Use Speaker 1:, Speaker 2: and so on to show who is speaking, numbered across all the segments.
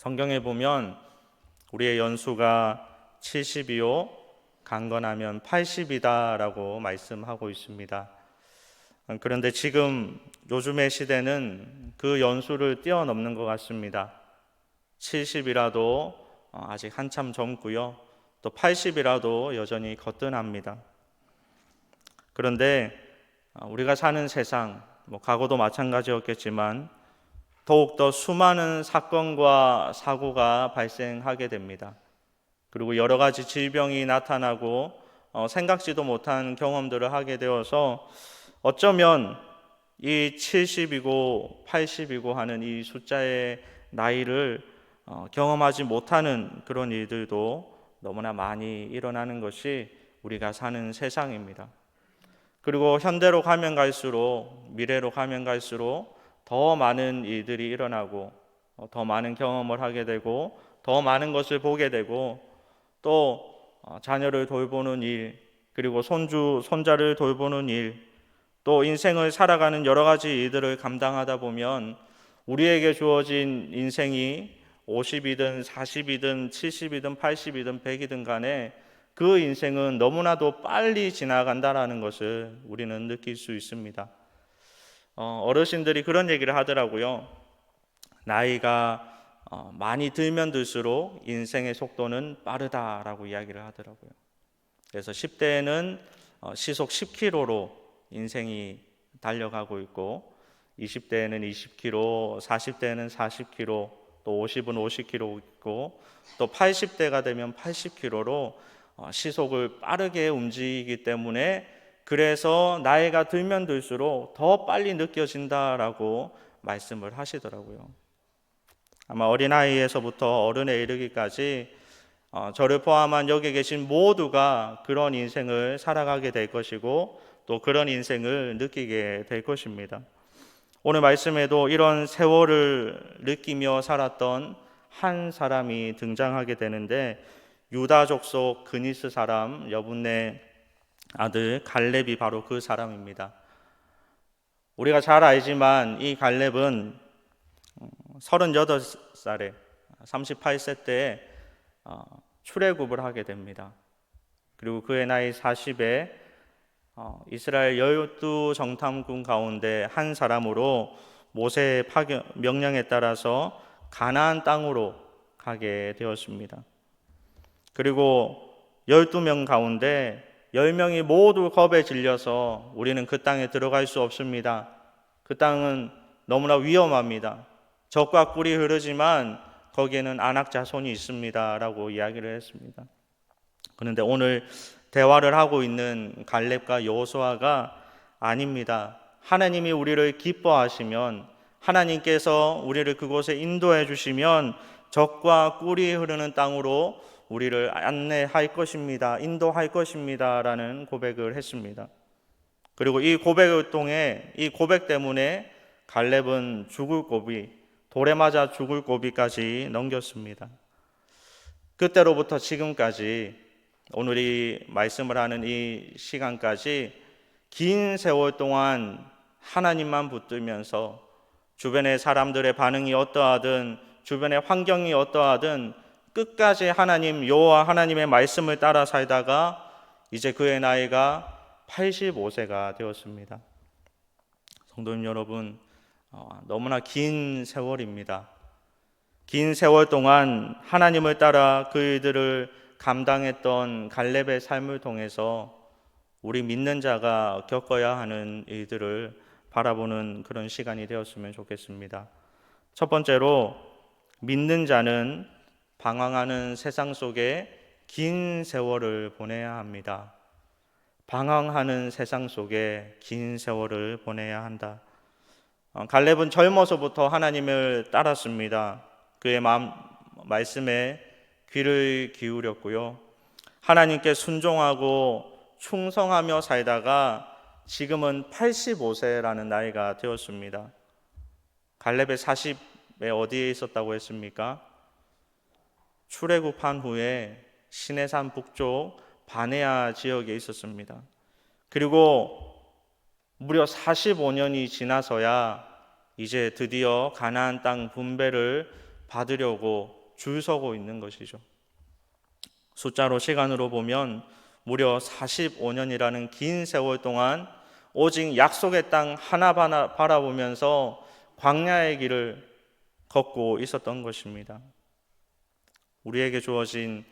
Speaker 1: 성경에 보면 우리의 연수가 70이요 강건하면 80이다라고 말씀하고 있습니다. 그런데 지금 요즘의 시대는 그 연수를 뛰어넘는 것 같습니다. 70이라도 아직 한참 젊고요, 또 80이라도 여전히 거뜬합니다. 그런데 우리가 사는 세상, 과거도 마찬가지였겠지만 더욱더 수많은 사건과 사고가 발생하게 됩니다. 그리고 여러 가지 질병이 나타나고 생각지도 못한 경험들을 하게 되어서 어쩌면 이 70이고 80이고 하는 이 숫자의 나이를 경험하지 못하는 그런 일들도 너무나 많이 일어나는 것이 우리가 사는 세상입니다. 그리고 현대로 가면 갈수록, 미래로 가면 갈수록 더 많은 일들이 일어나고 더 많은 경험을 하게 되고 더 많은 것을 보게 되고 또 자녀를 돌보는 일, 그리고 손주, 손자를 돌보는 일, 또 인생을 살아가는 여러 가지 일들을 감당하다 보면 우리에게 주어진 인생이 50이든 40이든 70이든 80이든 100이든 간에 그 인생은 너무나도 빨리 지나간다는 것을 우리는 느낄 수 있습니다. 어르신들이 그런 얘기를 하더라고요. 나이가 많이 들면 들수록 인생의 속도는 빠르다라고 이야기를 하더라고요. 그래서 10대에는 시속 10km로 인생이 달려가고 있고 20대에는 20km, 40대에는 40km, 또 50은 50km 있고 또 80대가 되면 80km로 시속을 빠르게 움직이기 때문에 그래서 나이가 들면 들수록 더 빨리 느껴진다라고 말씀을 하시더라고요. 아마 어린아이에서부터 어른에 이르기까지 저를 포함한 여기 계신 모두가 그런 인생을 살아가게 될 것이고 또 그런 인생을 느끼게 될 것입니다. 오늘 말씀에도 이런 세월을 느끼며 살았던 한 사람이 등장하게 되는데 유다 족속 그니스 사람 여분네 아들 갈렙이 바로 그 사람입니다. 우리가 잘 알지만 이 갈렙은 38살에 38세 때에 출애굽을 하게 됩니다. 그리고 그의 나이 40에 이스라엘 12정탐꾼 가운데 한 사람으로 모세의 명령에 따라서 가나안 땅으로 가게 되었습니다. 그리고 12명 가운데 10명이 모두 겁에 질려서 우리는 그 땅에 들어갈 수 없습니다. 그 땅은 너무나 위험합니다. 적과 꿀이 흐르지만 거기에는 안악자손이 있습니다 라고 이야기를 했습니다. 그런데 오늘 대화를 하고 있는 갈렙과 여호수아가 아닙니다. 하나님이 우리를 기뻐하시면, 하나님께서 우리를 그곳에 인도해 주시면 적과 꿀이 흐르는 땅으로 우리를 안내할 것입니다, 인도할 것입니다 라는 고백을 했습니다. 그리고 이 고백을 통해, 이 고백 때문에 갈렙은 죽을 고비, 돌에 맞아 죽을 고비까지 넘겼습니다. 그때로부터 지금까지, 오늘이 말씀을 하는 이 시간까지 긴 세월 동안 하나님만 붙들면서 주변의 사람들의 반응이 어떠하든 주변의 환경이 어떠하든 끝까지 하나님, 여호와 하나님의 말씀을 따라 살다가 이제 그의 나이가 85세가 되었습니다. 성도님 여러분, 너무나 긴 세월입니다. 긴 세월 동안 하나님을 따라 그 일들을 감당했던 갈렙의 삶을 통해서 우리 믿는 자가 겪어야 하는 일들을 바라보는 그런 시간이 되었으면 좋겠습니다. 첫 번째로, 믿는 자는 방황하는 세상 속에 긴 세월을 보내야 합니다. 방황하는 세상 속에 긴 세월을 보내야 한다. 갈렙은 젊어서부터 하나님을 따랐습니다. 그의 말씀에 귀를 기울였고요, 하나님께 순종하고 충성하며 살다가 지금은 85세라는 나이가 되었습니다. 갈렙의 40에 어디에 있었다고 했습니까? 출애굽한 후에 시내산 북쪽 바네아 지역에 있었습니다. 그리고 무려 45년이 지나서야 이제 드디어 가나안 땅 분배를 받으려고 줄 서고 있는 것이죠. 숫자로 시간으로 보면 무려 45년이라는 긴 세월 동안 오직 약속의 땅 하나 바라보면서 광야의 길을 걷고 있었던 것입니다. 우리에게 주어진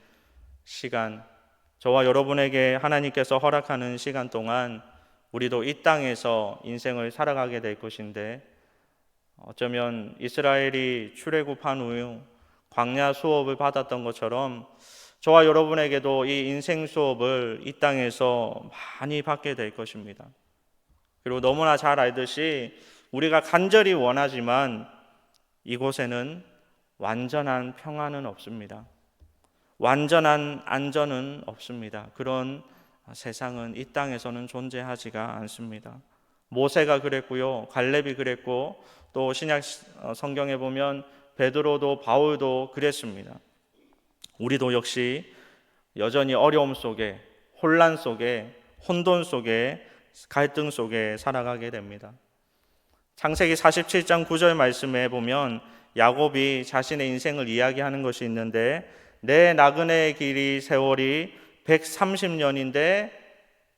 Speaker 1: 시간, 저와 여러분에게 하나님께서 허락하는 시간 동안 우리도 이 땅에서 인생을 살아가게 될 것인데, 어쩌면 이스라엘이 출애굽한 후 광야 수업을 받았던 것처럼 저와 여러분에게도 이 인생 수업을 이 땅에서 많이 받게 될 것입니다. 그리고 너무나 잘 알듯이 우리가 간절히 원하지만 이곳에는 완전한 평안은 없습니다. 완전한 안전은 없습니다. 그런 세상은 이 땅에서는 존재하지가 않습니다. 모세가 그랬고요, 갈렙이 그랬고, 또 신약 성경에 보면 베드로도 바울도 그랬습니다. 우리도 역시 여전히 어려움 속에, 혼란 속에, 혼돈 속에, 갈등 속에 살아가게 됩니다. 창세기 47장 9절 말씀에 보면 야곱이 자신의 인생을 이야기하는 것이 있는데, 내 나그네의 길이 세월이 130년인데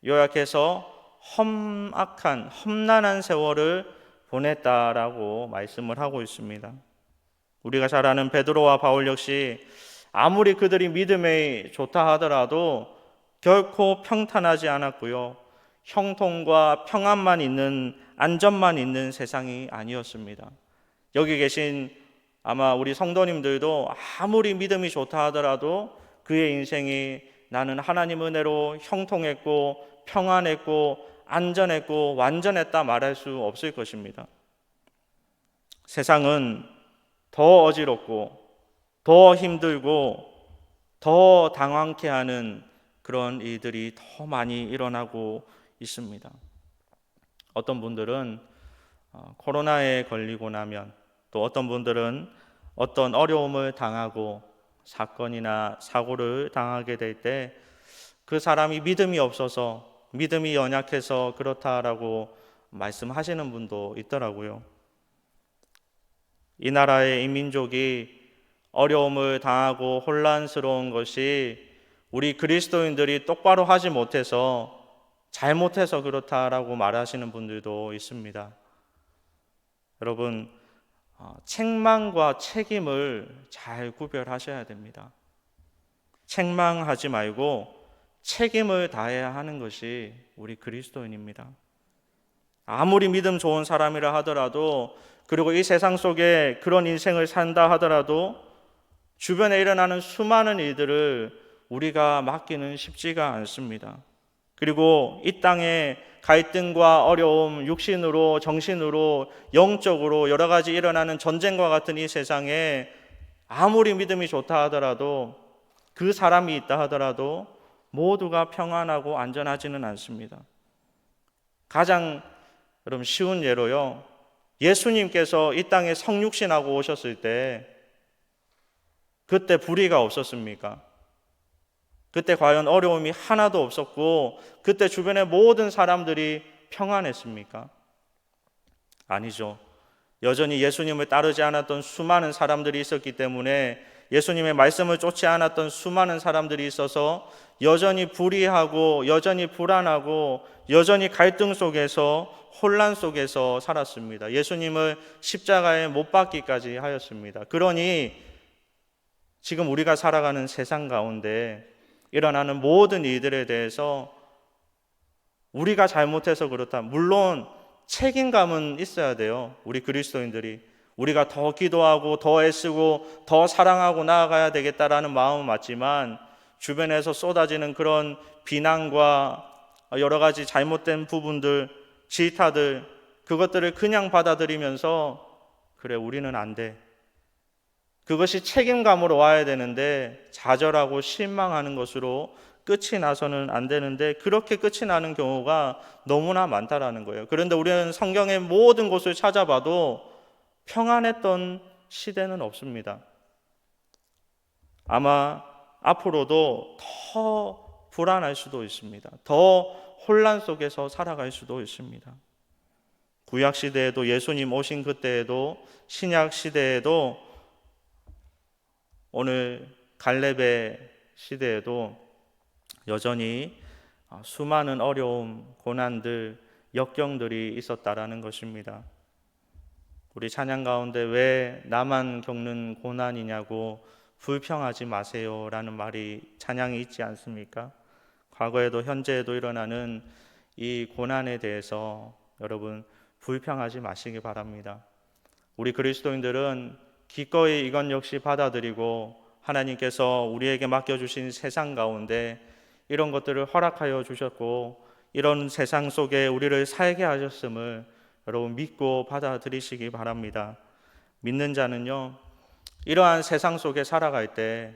Speaker 1: 요약해서 험난한 세월을 보냈다라고 말씀을 하고 있습니다. 우리가 잘 아는 베드로와 바울 역시 아무리 그들이 믿음이 좋다 하더라도 결코 평탄하지 않았고요, 형통과 평안만 있는, 안전만 있는 세상이 아니었습니다. 여기 계신 아마 우리 성도님들도 아무리 믿음이 좋다 하더라도 그의 인생이 나는 하나님 은혜로 형통했고 평안했고 안전했고 완전했다 말할 수 없을 것입니다. 세상은 더 어지럽고 더 힘들고 더 당황케 하는 그런 일들이 더 많이 일어나고 있습니다. 어떤 분들은 코로나에 걸리고 나면, 또 어떤 분들은 어떤 어려움을 당하고 사건이나 사고를 당하게 될 때 그 사람이 믿음이 없어서, 믿음이 연약해서 그렇다라고 말씀하시는 분도 있더라고요. 이 나라의 이 민족이 어려움을 당하고 혼란스러운 것이 우리 그리스도인들이 똑바로 하지 못해서, 잘못해서 그렇다라고 말하시는 분들도 있습니다. 여러분, 책망과 책임을 잘 구별하셔야 됩니다. 책망하지 말고 책임을 다해야 하는 것이 우리 그리스도인입니다. 아무리 믿음 좋은 사람이라 하더라도, 그리고 이 세상 속에 그런 인생을 산다 하더라도 주변에 일어나는 수많은 일들을 우리가 맡기는 쉽지가 않습니다. 그리고 이 땅에 갈등과 어려움, 육신으로, 정신으로, 영적으로 여러 가지 일어나는 전쟁과 같은 이 세상에 아무리 믿음이 좋다 하더라도, 그 사람이 있다 하더라도 모두가 평안하고 안전하지는 않습니다. 가장 여러분 쉬운 예로요, 예수님께서 이 땅에 성육신하고 오셨을 때 그때 불의가 없었습니까? 그때 과연 어려움이 하나도 없었고 그때 주변의 모든 사람들이 평안했습니까? 아니죠. 여전히 예수님을 따르지 않았던 수많은 사람들이 있었기 때문에, 예수님의 말씀을 쫓지 않았던 수많은 사람들이 있어서 여전히 불의하고 여전히 불안하고 여전히 갈등 속에서, 혼란 속에서 살았습니다. 예수님을 십자가에 못 박기까지 하였습니다. 그러니 지금 우리가 살아가는 세상 가운데 일어나는 모든 일들에 대해서 우리가 잘못해서 그렇다, 물론 책임감은 있어야 돼요. 우리 그리스도인들이 우리가 더 기도하고 더 애쓰고 더 사랑하고 나아가야 되겠다라는 마음은 맞지만, 주변에서 쏟아지는 그런 비난과 여러 가지 잘못된 부분들, 질타들, 그것들을 그냥 받아들이면서 그래 우리는 안 돼, 그것이 책임감으로 와야 되는데 좌절하고 실망하는 것으로 끝이 나서는 안 되는데, 그렇게 끝이 나는 경우가 너무나 많다라는 거예요. 그런데 우리는 성경의 모든 곳을 찾아봐도 평안했던 시대는 없습니다. 아마 앞으로도 더 불안할 수도 있습니다. 더 혼란 속에서 살아갈 수도 있습니다. 구약 시대에도, 예수님 오신 그때에도, 신약 시대에도 오늘 갈렙의 시대에도 여전히 수많은 어려움, 고난들, 역경들이 있었다라는 것입니다. 우리 찬양 가운데 왜 나만 겪는 고난이냐고 불평하지 마세요라는 말이 찬양이 있지 않습니까? 과거에도 현재에도 일어나는 이 고난에 대해서 여러분 불평하지 마시기 바랍니다. 우리 그리스도인들은 기꺼이 이건 역시 받아들이고 하나님께서 우리에게 맡겨주신 세상 가운데 이런 것들을 허락하여 주셨고 이런 세상 속에 우리를 살게 하셨음을 여러분 믿고 받아들이시기 바랍니다. 믿는 자는요, 이러한 세상 속에 살아갈 때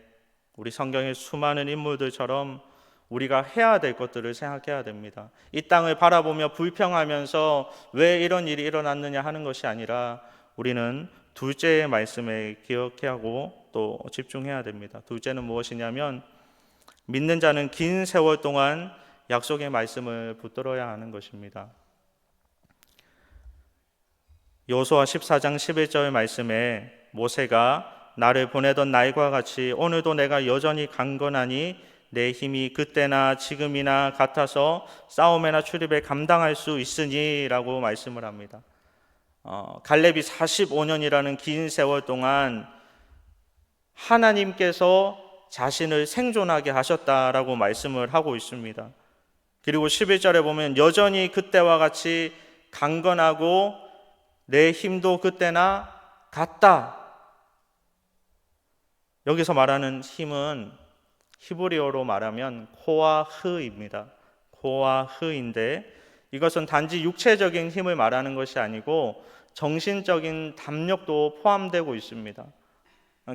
Speaker 1: 우리 성경의 수많은 인물들처럼 우리가 해야 될 것들을 생각해야 됩니다. 이 땅을 바라보며 불평하면서 왜 이런 일이 일어났느냐 하는 것이 아니라 우리는 둘째의 말씀에 기억해야 하고 또 집중해야 됩니다. 둘째는 무엇이냐면 믿는 자는 긴 세월 동안 약속의 말씀을 붙들어야 하는 것입니다. 여호수아 14장 11절 말씀에 모세가 나를 보내던 날과 같이 오늘도 내가 여전히 강건하니 내 힘이 그때나 지금이나 같아서 싸움이나 출입에 감당할 수 있으니 라고 말씀을 합니다. 갈렙이 45년이라는 긴 세월 동안 하나님께서 자신을 생존하게 하셨다라고 말씀을 하고 있습니다. 그리고 11절에 보면 여전히 그때와 같이 강건하고 내 힘도 그때나 같다. 여기서 말하는 힘은 히브리어로 말하면 코와 흐입니다. 코와 흐인데 이것은 단지 육체적인 힘을 말하는 것이 아니고 정신적인 담력도 포함되고 있습니다.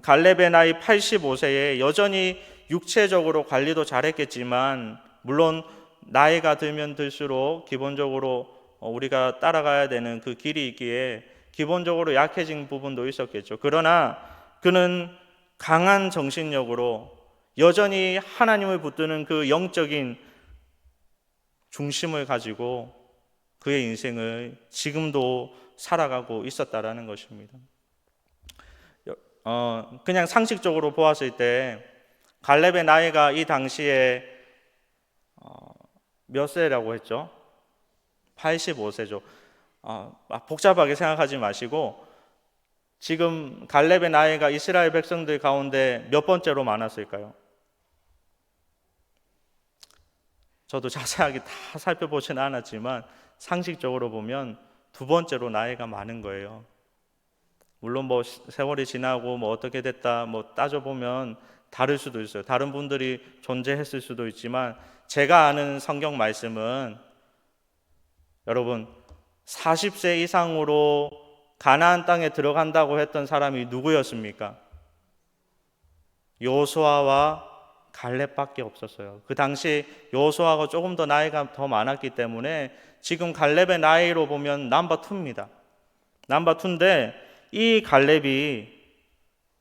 Speaker 1: 갈렙의 나이 85세에 여전히 육체적으로 관리도 잘했겠지만 물론 나이가 들면 들수록 기본적으로 우리가 따라가야 되는 그 길이 있기에 기본적으로 약해진 부분도 있었겠죠. 그러나 그는 강한 정신력으로 여전히 하나님을 붙드는 그 영적인 중심을 가지고 그의 인생을 지금도 살아가고 있었다라는 것입니다. 그냥 상식적으로 보았을 때 갈렙의 나이가 이 당시에 몇 세라고 했죠? 85세죠. 복잡하게 생각하지 마시고 지금 갈렙의 나이가 이스라엘 백성들 가운데 몇 번째로 많았을까요? 저도 자세하게 다 살펴보지는 않았지만 상식적으로 보면 두 번째로 나이가 많은 거예요. 물론 뭐 세월이 지나고 뭐 어떻게 됐다 뭐 따져보면 다를 수도 있어요. 다른 분들이 존재했을 수도 있지만 제가 아는 성경 말씀은 여러분 40세 이상으로 가나안 땅에 들어간다고 했던 사람이 누구였습니까? 여호수아와 갈렙밖에 없었어요. 그 당시 여호수아가 조금 더 나이가 더 많았기 때문에 지금 갈렙의 나이로 보면 넘버 2입니다. 넘버 2인데 이 갈렙이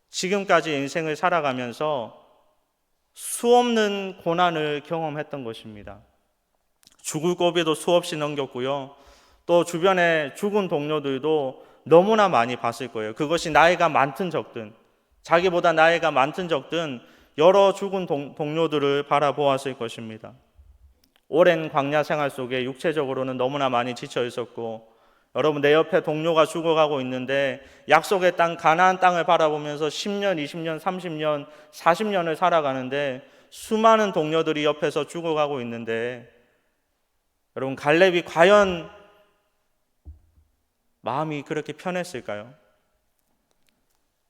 Speaker 1: 지금까지 인생을 살아가면서 수없는 고난을 경험했던 것입니다. 죽을 고비도 수없이 넘겼고요. 또 주변에 죽은 동료들도 너무나 많이 봤을 거예요. 그것이 나이가 많든 적든 자기보다 나이가 많든 적든 여러 죽은 동료들을 바라보았을 것입니다. 오랜 광야 생활 속에 육체적으로는 너무나 많이 지쳐 있었고 여러분 내 옆에 동료가 죽어가고 있는데 약속의 땅 가나안 땅을 바라보면서 10년, 20년, 30년, 40년을 살아가는데 수많은 동료들이 옆에서 죽어가고 있는데 여러분 갈렙이 과연 마음이 그렇게 편했을까요?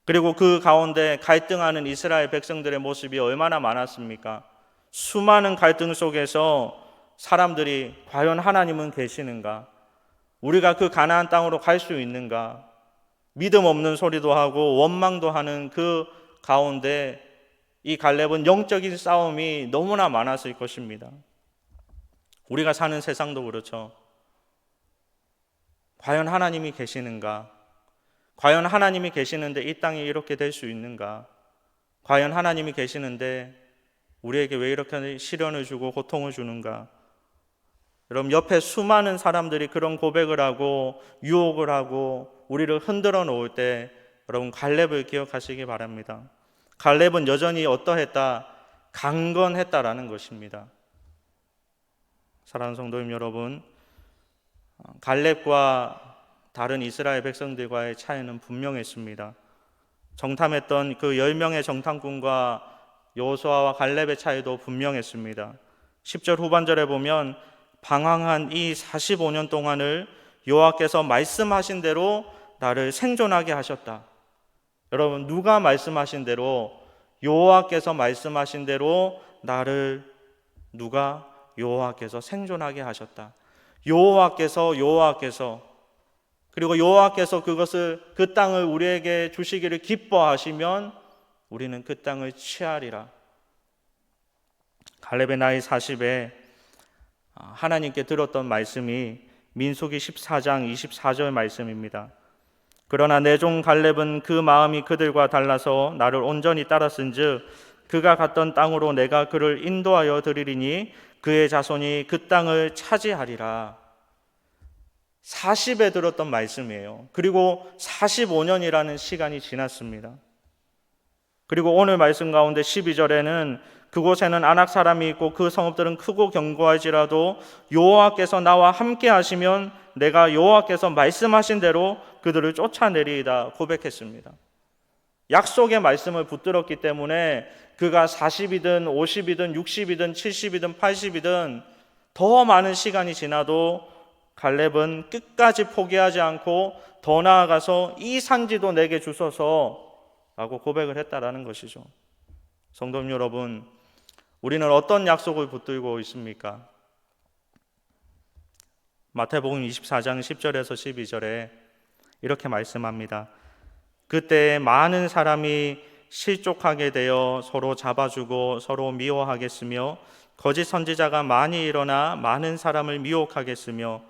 Speaker 1: 그리고 그 가운데 갈등하는 이스라엘 백성들의 모습이 얼마나 많았습니까? 수많은 갈등 속에서 사람들이 과연 하나님은 계시는가? 우리가 그 가나안 땅으로 갈 수 있는가? 믿음 없는 소리도 하고 원망도 하는 그 가운데 이 갈렙은 영적인 싸움이 너무나 많았을 것입니다. 우리가 사는 세상도 그렇죠. 과연 하나님이 계시는가? 과연 하나님이 계시는데 이 땅이 이렇게 될 수 있는가? 과연 하나님이 계시는데 우리에게 왜 이렇게 시련을 주고 고통을 주는가? 여러분 옆에 수많은 사람들이 그런 고백을 하고 유혹을 하고 우리를 흔들어 놓을 때 여러분 갈렙을 기억하시기 바랍니다. 갈렙은 여전히 어떠했다? 강건했다라는 것입니다. 사랑하는 성도님 여러분, 갈렙과 다른 이스라엘 백성들과의 차이는 분명했습니다. 정탐했던 그 10명의 정탐꾼과 여호수아와 갈렙의 차이도 분명했습니다. 10절 후반절에 보면 방황한 이 45년 동안을 여호와께서 말씀하신 대로 나를 생존하게 하셨다. 여러분, 누가 말씀하신 대로? 여호와께서 말씀하신 대로 나를 여호와께서 생존하게 하셨다. 여호와께서 그리고 여호와께서 그 땅을 우리에게 주시기를 기뻐하시면 우리는 그 땅을 취하리라. 갈렙의 나이 40에 하나님께 들었던 말씀이 민수기 14장 24절 말씀입니다. 그러나 내 종 갈렙은 그 마음이 그들과 달라서 나를 온전히 따랐은즉 그가 갔던 땅으로 내가 그를 인도하여 드리리니 그의 자손이 그 땅을 차지하리라. 40에 들었던 말씀이에요. 그리고 45년이라는 시간이 지났습니다. 그리고 오늘 말씀 가운데 12절에는 그곳에는 아낙 사람이 있고 그 성읍들은 크고 견고할지라도 여호와께서 나와 함께 하시면 내가 여호와께서 말씀하신 대로 그들을 쫓아내리이다 고백했습니다. 약속의 말씀을 붙들었기 때문에 그가 40이든 50이든 60이든 70이든 80이든 더 많은 시간이 지나도 갈렙은 끝까지 포기하지 않고 더 나아가서 이 산지도 내게 주소서 라고 고백을 했다라는 것이죠. 성도 여러분, 우리는 어떤 약속을 붙들고 있습니까? 마태복음 24장 10절에서 12절에 이렇게 말씀합니다. 그때 많은 사람이 실족하게 되어 서로 잡아주고 서로 미워하겠으며 거짓 선지자가 많이 일어나 많은 사람을 미혹하겠으며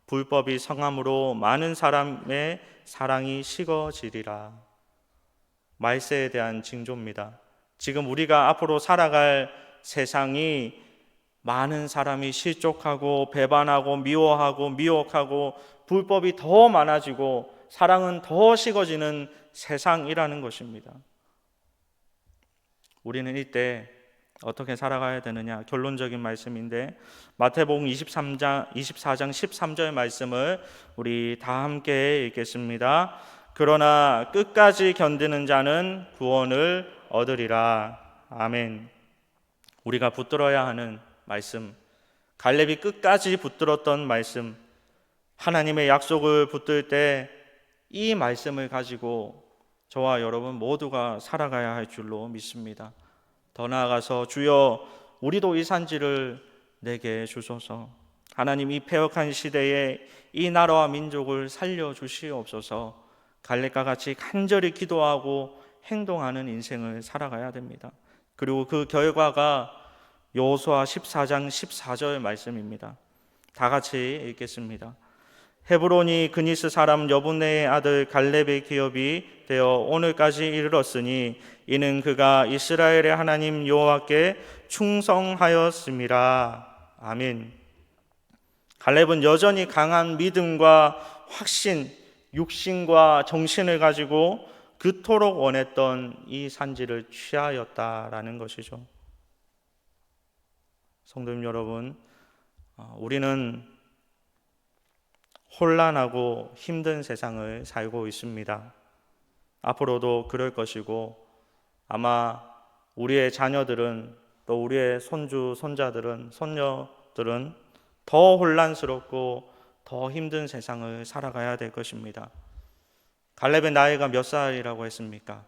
Speaker 1: 불법이 성함으로 많은 사람의 사랑이 식어지리라. 말세에 대한 징조입니다. 지금 우리가 앞으로 살아갈 세상이 많은 사람이 실족하고 배반하고 미워하고 미혹하고 불법이 더 많아지고 사랑은 더 식어지는 세상이라는 것입니다. 우리는 이때 어떻게 살아가야 되느냐? 결론적인 말씀인데 마태복음 24장 13절 말씀을 우리 다 함께 읽겠습니다. 그러나 끝까지 견디는 자는 구원을 얻으리라. 아멘. 우리가 붙들어야 하는 말씀, 갈렙이 끝까지 붙들었던 말씀, 하나님의 약속을 붙들 때 이 말씀을 가지고 저와 여러분 모두가 살아가야 할 줄로 믿습니다. 더 나아가서 주여 우리도 이 산지를 내게 주소서. 하나님, 이 패역한 시대에 이 나라와 민족을 살려주시옵소서. 갈렙과 같이 간절히 기도하고 행동하는 인생을 살아가야 됩니다. 그리고 그 결과가 여호수아 14장 14절 말씀입니다. 다 같이 읽겠습니다. 헤브론이 그니스 사람 여분네의 아들 갈렙의 기업이 되어 오늘까지 이르렀으니 이는 그가 이스라엘의 하나님 여호와께 충성하였음이라. 아멘. 갈렙은 여전히 강한 믿음과 확신, 육신과 정신을 가지고 그토록 원했던 이 산지를 취하였다라는 것이죠. 성도님 여러분, 우리는 혼란하고 힘든 세상을 살고 있습니다. 앞으로도 그럴 것이고 아마 우리의 자녀들은 또 우리의 손주, 손자들은, 손녀들은 더 혼란스럽고 더 힘든 세상을 살아가야 될 것입니다. 갈렙의 나이가 몇 살이라고 했습니까?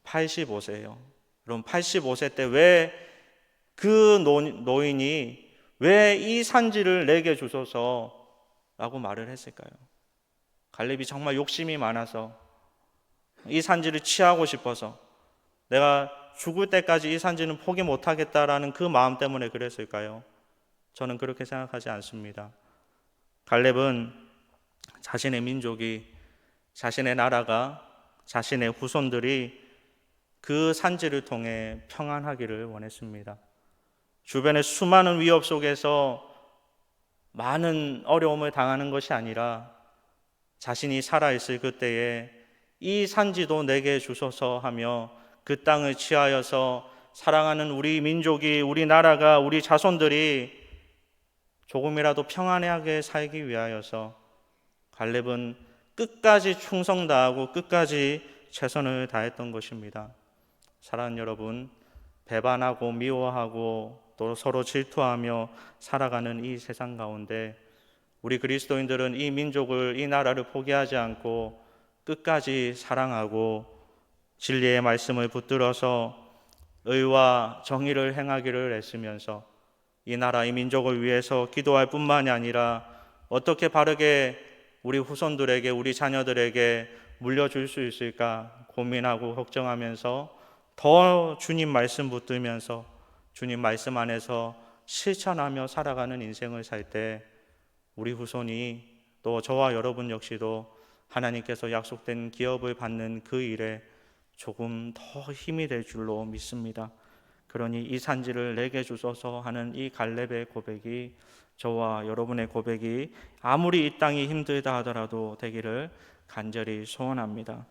Speaker 1: 85세예요. 그럼 85세 때 왜 그 노인이 왜 이 산지를 내게 주소서 라고 말을 했을까요? 갈렙이 정말 욕심이 많아서 이 산지를 취하고 싶어서 내가 죽을 때까지 이 산지는 포기 못하겠다라는 그 마음 때문에 그랬을까요? 저는 그렇게 생각하지 않습니다. 갈렙은 자신의 민족이, 자신의 나라가, 자신의 후손들이 그 산지를 통해 평안하기를 원했습니다. 주변의 수많은 위협 속에서 많은 어려움을 당하는 것이 아니라 자신이 살아있을 그때에 이 산지도 내게 주소서 하며 그 땅을 취하여서 사랑하는 우리 민족이, 우리 나라가, 우리 자손들이 조금이라도 평안하게 살기 위하여서 갈렙은 끝까지 충성 다하고 끝까지 최선을 다했던 것입니다. 사랑하는 여러분, 배반하고 미워하고 또 서로 질투하며 살아가는 이 세상 가운데 우리 그리스도인들은 이 민족을, 이 나라를 포기하지 않고 끝까지 사랑하고 진리의 말씀을 붙들어서 의와 정의를 행하기를 애쓰면서 이 나라, 이 민족을 위해서 기도할 뿐만이 아니라 어떻게 바르게 우리 후손들에게, 우리 자녀들에게 물려줄 수 있을까 고민하고 걱정하면서 더 주님 말씀 붙들면서 주님 말씀 안에서 실천하며 살아가는 인생을 살 때 우리 후손이 또 저와 여러분 역시도 하나님께서 약속된 기업을 받는 그 일에 조금 더 힘이 될 줄로 믿습니다. 그러니 이 산지를 내게 주소서 하는 이 갈렙의 고백이 저와 여러분의 고백이 아무리 이 땅이 힘들다 하더라도 되기를 간절히 소원합니다.